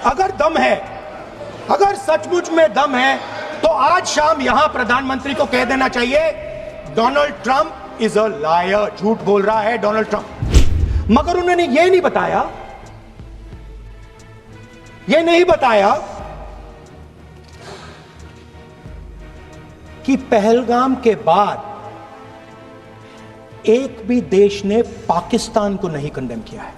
अगर दम है, अगर सचमुच में दम है, तो आज शाम यहां प्रधानमंत्री को कह देना चाहिए Donald Trump is a liar, झूठ बोल रहा है डोनाल्ड ट्रंप। मगर उन्होंने यह नहीं बताया कि पहलगाम के बाद एक भी देश ने पाकिस्तान को नहीं कंडेम किया है।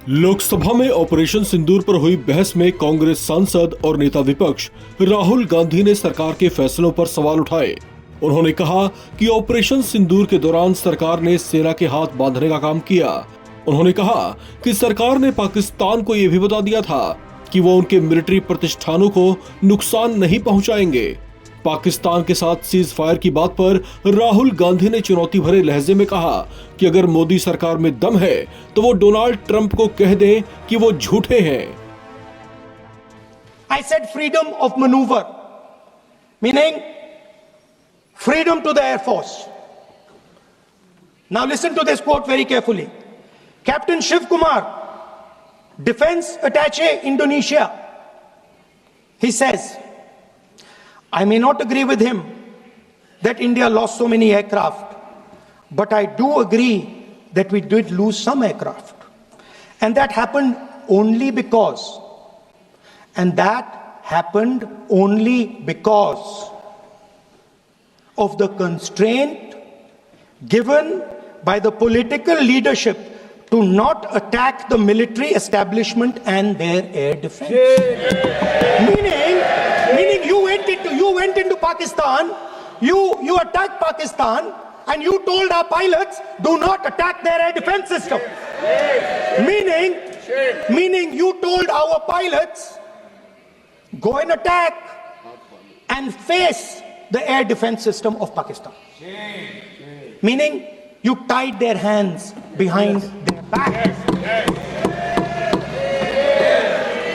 लोकसभा में ऑपरेशन सिंदूर पर हुई बहस में कांग्रेस सांसद और नेता विपक्ष राहुल गांधी ने सरकार के फैसलों पर सवाल उठाए। उन्होंने कहा कि ऑपरेशन सिंदूर के दौरान सरकार ने सेना के हाथ बांधने का काम किया। उन्होंने कहा कि सरकार ने पाकिस्तान को यह भी बता दिया था कि वो उनके मिलिट्री प्रतिष्ठानों को नुकसान नहीं पहुंचाएंगे। पाकिस्तान के साथ सीज फायर की बात पर राहुल गांधी ने चुनौती भरे लहजे में कहा कि अगर मोदी सरकार में दम है तो वो डोनाल्ड ट्रंप को कह दें कि वो झूठे हैं। I said freedom of maneuver, meaning freedom to the Air Force. Now listen to this quote very carefully. Captain Shiv Kumar, Defense Attaché Indonesia, he says, I may not agree with him that India lost so many aircraft, but I do agree that we did lose some aircraft. And that happened only because of the constraint given by the political leadership to not attack the military establishment and their air defense. Meaning you went into Pakistan, you attacked Pakistan, and you told our pilots, do not attack their air defense system. Meaning you told our pilots, go and attack and face the air defense system of Pakistan. Meaning you tied their hands behind their back.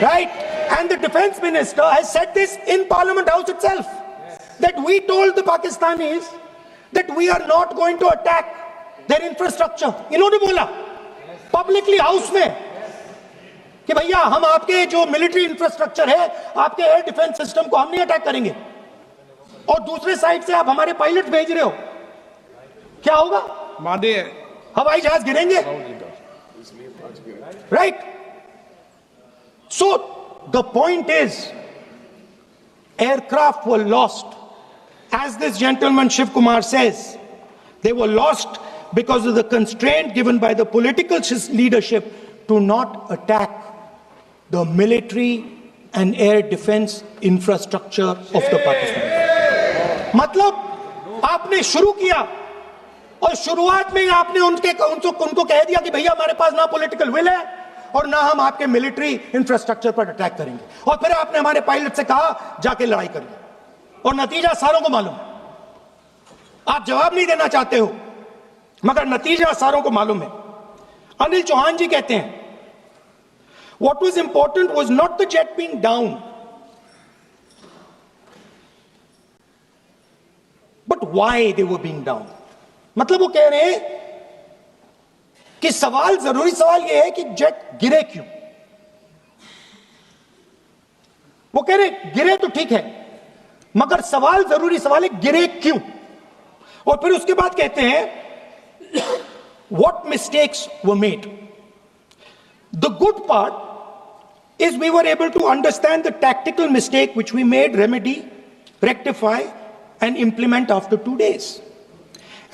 Right? And the defense minister has said this in Parliament House itself, that we told the Pakistanis that we are not going to attack their infrastructure. इन्होंने बोला publicly house में कि भैया हम आपके जो military infrastructure है, आपके एयर डिफेंस सिस्टम को हम नहीं अटैक करेंगे, और दूसरे साइड से आप हमारे पायलट भेज रहे हो, क्या होगा? हवाई जहाज गिरेंगे, right? So the point is, aircraft were lost. As this gentleman Shiv Kumar says, they were lost because of the constraint given by the political leadership to not attack the military and air defense infrastructure of the Pakistan. मतलब आपने शुरू किया और शुरुआत में आपने उनको कह दिया कि भैया हमारे पास ना पॉलिटिकल विल है और ना हम आपके मिलिट्री इंफ्रास्ट्रक्चर पर अटैक करेंगे, और फिर आपने हमारे पायलट से कहा जाके लड़ाई करिए, और नतीजा सारों को मालूम है। आप जवाब नहीं देना चाहते हो, मगर नतीजा सारों को मालूम है। अनिल चौहान जी कहते हैं, what was important was not the jet being down, but why they were being down. मतलब वो कह रहे हैं कि जरूरी सवाल यह है कि जेट गिरे क्यों। वो कह रहे गिरे तो ठीक है, मगर जरूरी सवाल है गिरे क्यों। और फिर उसके बाद कहते हैं what mistakes were made. The good part is we were able to understand the tactical mistake which we made, remedy, rectify and implement after 2 days.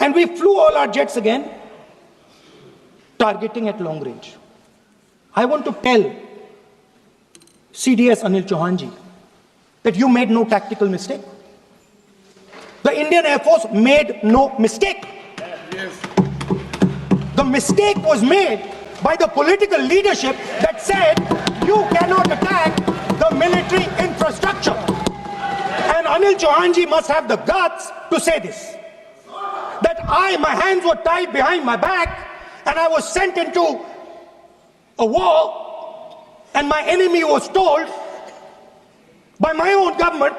And we flew all our jets again, targeting at long range. I want to tell CDS Anil Chauhan ji that you made no tactical mistake. The Indian Air Force made no mistake. The mistake was made by the political leadership that said you cannot attack the military infrastructure. And Anil Chauhan ji must have the guts to say this, that my hands were tied behind my back and I was sent into a war, and my enemy was told by my own government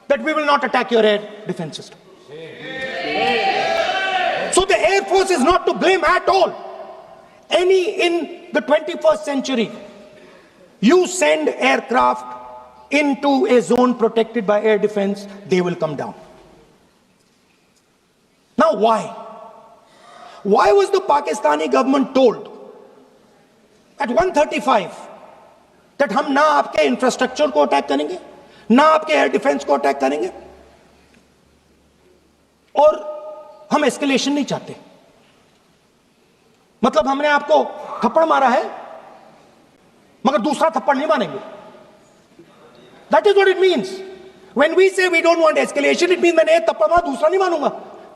that we will not attack your air defense system. So the Air Force is not to blame at all. any in the 21st century, you send aircraft into a zone protected by air defense, they will come down. Now why? Why was the Pakistani government told at 1:35 that हम ना आपके infrastructure को attack करेंगे, ना आपके air defence को attack करेंगे, और हम एस्केलेशन नहीं चाहते? मतलब हमने आपको थप्पड़ मारा है मगर दूसरा थप्पड़ नहीं मारेंगे. That is what it means. When we say we don't want escalation, it means मैंने एक थप्पड़ मारा, दूसरा नहीं मारूंगा,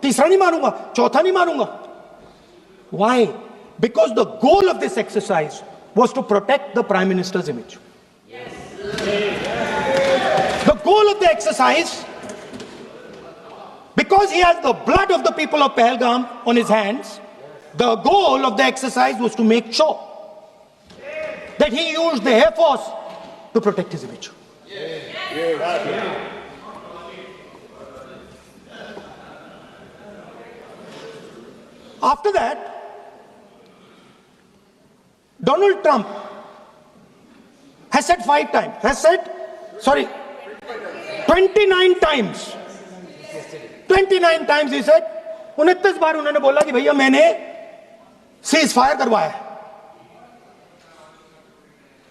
तीसरा नहीं मारूंगा, चौथा नहीं मारूंगा. Why? Because the goal of this exercise was to protect the Prime Minister's image. The goal of the exercise, because he has the blood of the people of Pahalgam on his hands, the goal of the exercise was to make sure that he used the Air Force to protect his image. After that, Donald Trump has said 29 times. 29 times he said, 29 बार उन्होंने बोला कि भैया मैंने cease fire करवाया है.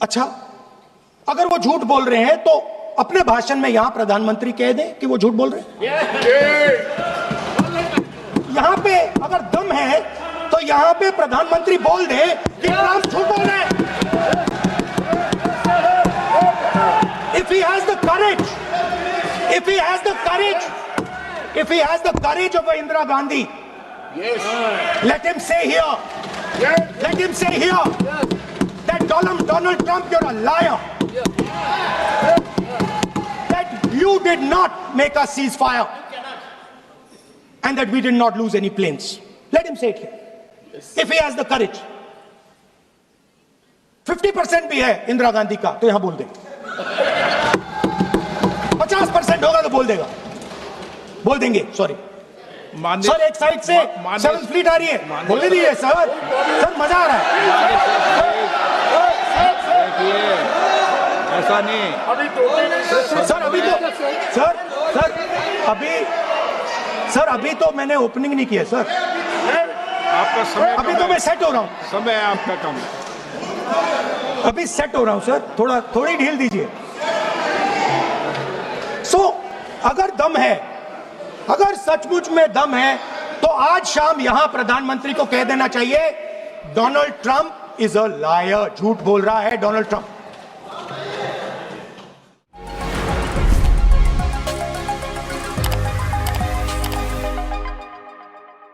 अच्छा, अगर वो झूठ बोल रहे हैं तो अपने भाषण में यहां प्रधानमंत्री कह दें कि वो झूठ बोल रहे हैं. यहां पे अगर दम है तो यहां पे प्रधानमंत्री बोल दे कि ट्रंप झूठ बोल रहे हैं. If he has the courage, if he has the courage of Indira Gandhi, let him say here, that Donald Trump, you're a liar. That you did not make us ceasefire, and that we did not lose any planes. Let him say it here. If he has the courage. 50% भी है इंदिरा गांधी का तो यहां बोल दे. 50% होगा तो बोल देंगे. सॉरी सर, एक साइड से 7th फ्लीट आ रही है, बोल दीजिए सर. मजा आ रहा है. ऐसा नहीं सर अभी तो मैंने ओपनिंग नहीं किया सर. आपका समय अभी तो मैं सेट हो रहा हूं. समय है आपका कम. अभी सेट हो रहा हूं सर, थोड़ी ढील दीजिए. अगर दम है, अगर सचमुच में दम है तो आज शाम यहां प्रधानमंत्री को कह देना चाहिए Donald Trump is a liar. झूठ बोल रहा है डोनाल्ड ट्रंप.